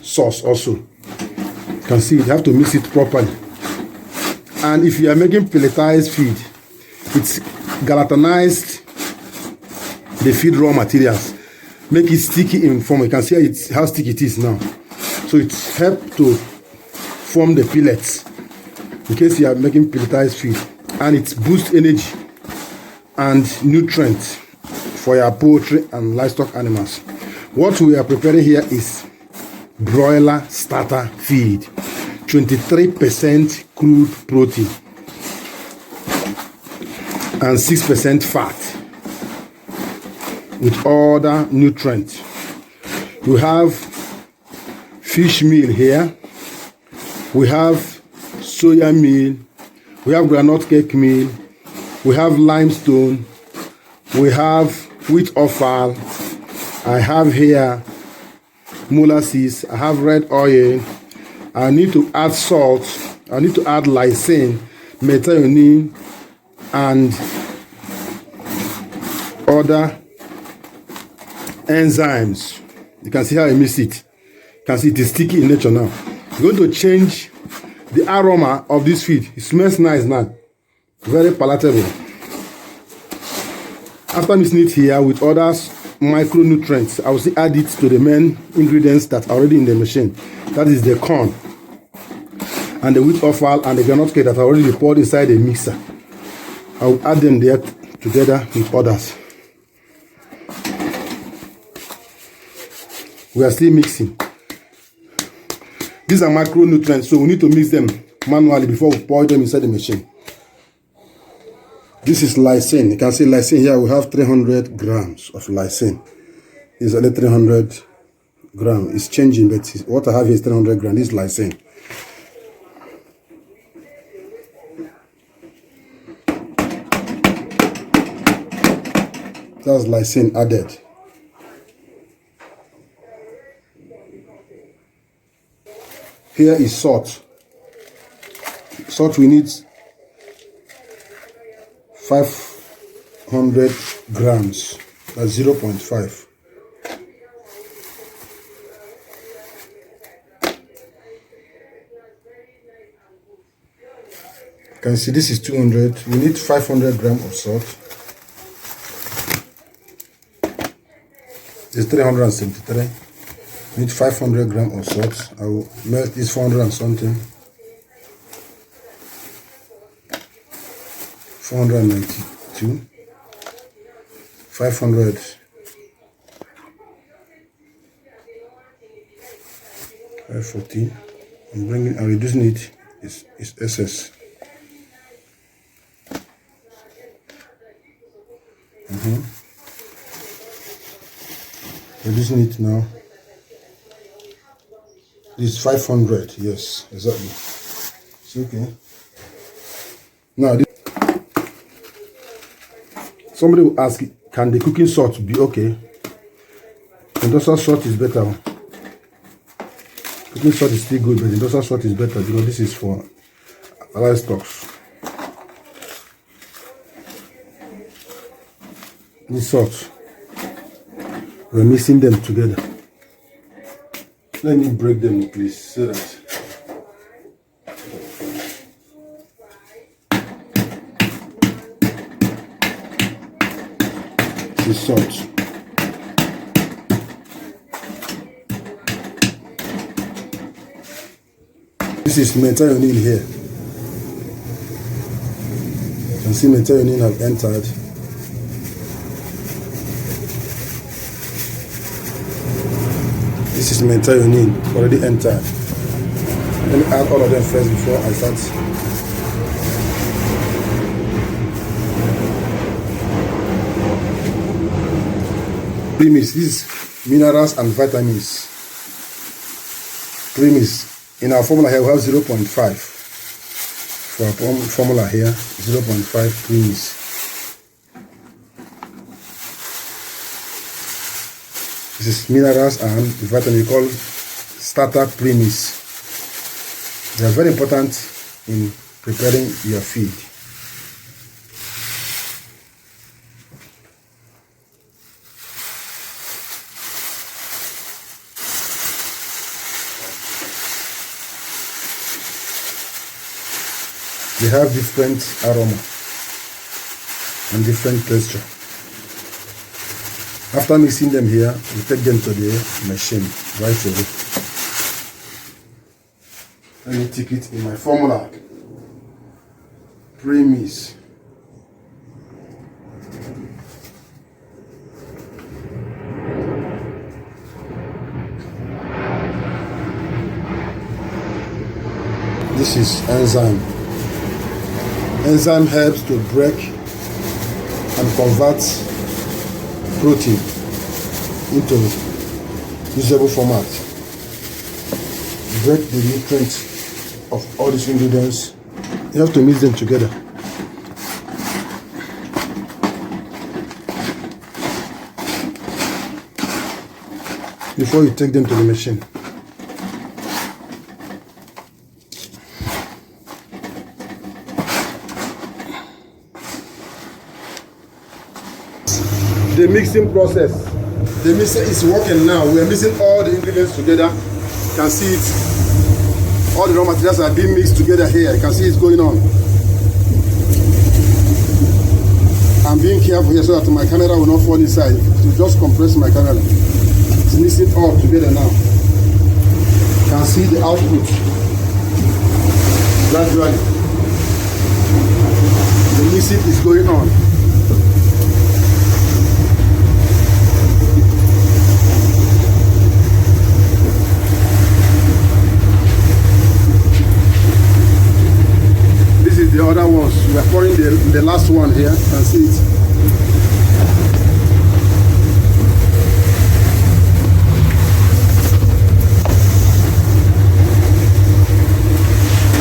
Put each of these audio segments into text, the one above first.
sauce also. You can see you have to mix it properly. And if you are making pelletized feed, it's gelatinized the feed raw materials, make it sticky in form. You can see how sticky it is now. So it helps to form the pellets in case you are making pelletized feed, and it boosts energy and nutrients for your poultry and livestock animals. What we are preparing here is broiler starter feed, 23% crude protein and 6% fat with other nutrients. We have fish meal here, we have soya meal, we have groundnut cake meal, we have limestone, we have wheat offal, I have here molasses, I have red oil, I need to add salt, I need to add lysine, methionine, and other enzymes. You can see how I mix it. You can see it is sticky in nature now. I'm going to change the aroma of this feed. It smells nice now. Very palatable. After mixing it here with other micronutrients, I will still add it to the main ingredients that are already in the machine. That is the corn and the wheat offal and the groundnut cake that are already poured inside the mixer. I will add them there together with others. We are still mixing. These are macronutrients, so we need to mix them manually before we pour them inside the machine. This is lysine. You can see lysine here. We have 300 grams of lysine. It's only 300 grams. It's changing, but what I have here is 300 grams. This is lysine. That's lysine added. Here is salt. Salt we need 500 grams. That's 0.5. You can see this is 200. We need 500 grams of salt. It's 373. Need 500 grams of salt. I will melt this 400 and something. 492. 500. 514. I'm bringing. I'm reducing it. It's SS. Reducing it now. This is 500. Yes, exactly. It's okay. Now, somebody will ask, can the cooking salt be okay? Industrial salt is better. Cooking salt is still good, but industrial salt is better because this is for livestock. This salt, we're mixing them together. Let me break them, please, so that the salt. This is methionine here. You can see methionine have entered. This is methionine already entered. Let me add all of them first before I start. Premix, this is minerals and vitamins. Premix. In our formula here we have 0.5. For our formula here, 0.5 premix. This is minerals and vitamin called starter premix. They are very important in preparing your feed. They have different aroma and different texture. After mixing them here, we take them to the machine right away. Let me take it in my formula. Premise. This is enzyme. Enzyme helps to break and convert protein into usable format. Break the nutrients of all these ingredients. You have to mix them together. Before you take them to the machine. The mixing process. The mixer is working now. We are mixing all the ingredients together. You can see it. All the raw materials are being mixed together here. You can see it's going on. I'm being careful here so that my camera will not fall inside. To just compress my camera. It's mixing all together now. You can see the output. Gradually. The mixing is going on. The other ones, we are pouring the last one here. You can see it.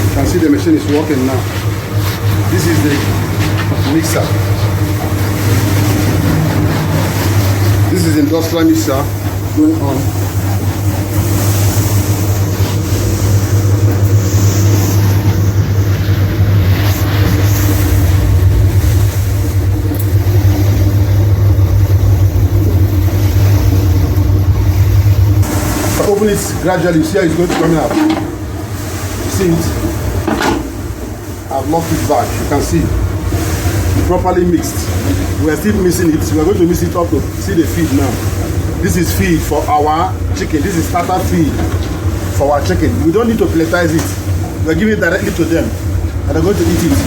You can see the machine is working now. This is the mixer. This is the industrial mixer going on. Open it gradually, you see how it's going to come out. See it? I've locked it back, you can see. Properly mixed. We are still mixing it. We are going to mix it up to see the feed now. This is feed for our chicken. This is starter feed for our chicken. We don't need to pelletize it. We are giving it directly to them. And they're going to eat it.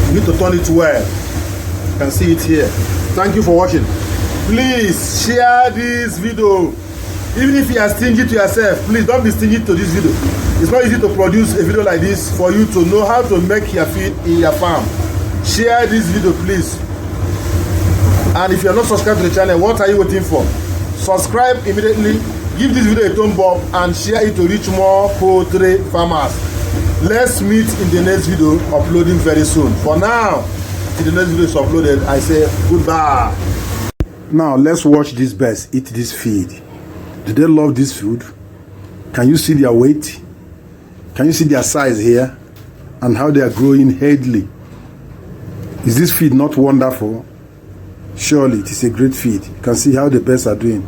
You need to turn it well. You can see it here. Thank you for watching. Please share this video. Even if you are stingy to yourself, please don't be stingy to this video. It's not easy to produce a video like this for you to know how to make your feed in your farm. Share this video, please. And if you are not subscribed to the channel, what are you waiting for? Subscribe immediately, give this video a thumb up, and share it to reach more poultry farmers. Let's meet in the next video, uploading very soon. For now, till the next video is uploaded, I say goodbye. Now, let's watch these birds eat this feed. Do they love this food? Can you see their weight? Can you see their size here? And how they are growing healthily? Is this feed not wonderful? Surely it is a great feed. You can see how the birds are doing.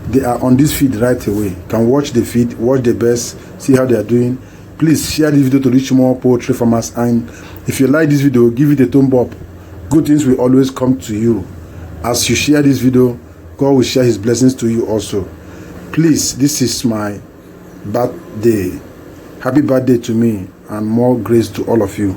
They are on this feed right away. You can watch the feed, watch the birds, see how they are doing. Please share this video to reach more poultry farmers. And if you like this video, give it a thumb up. Good things will always come to you. As you share this video, God will share his blessings to you also. Please, this is my birthday. Happy birthday to me and more grace to all of you.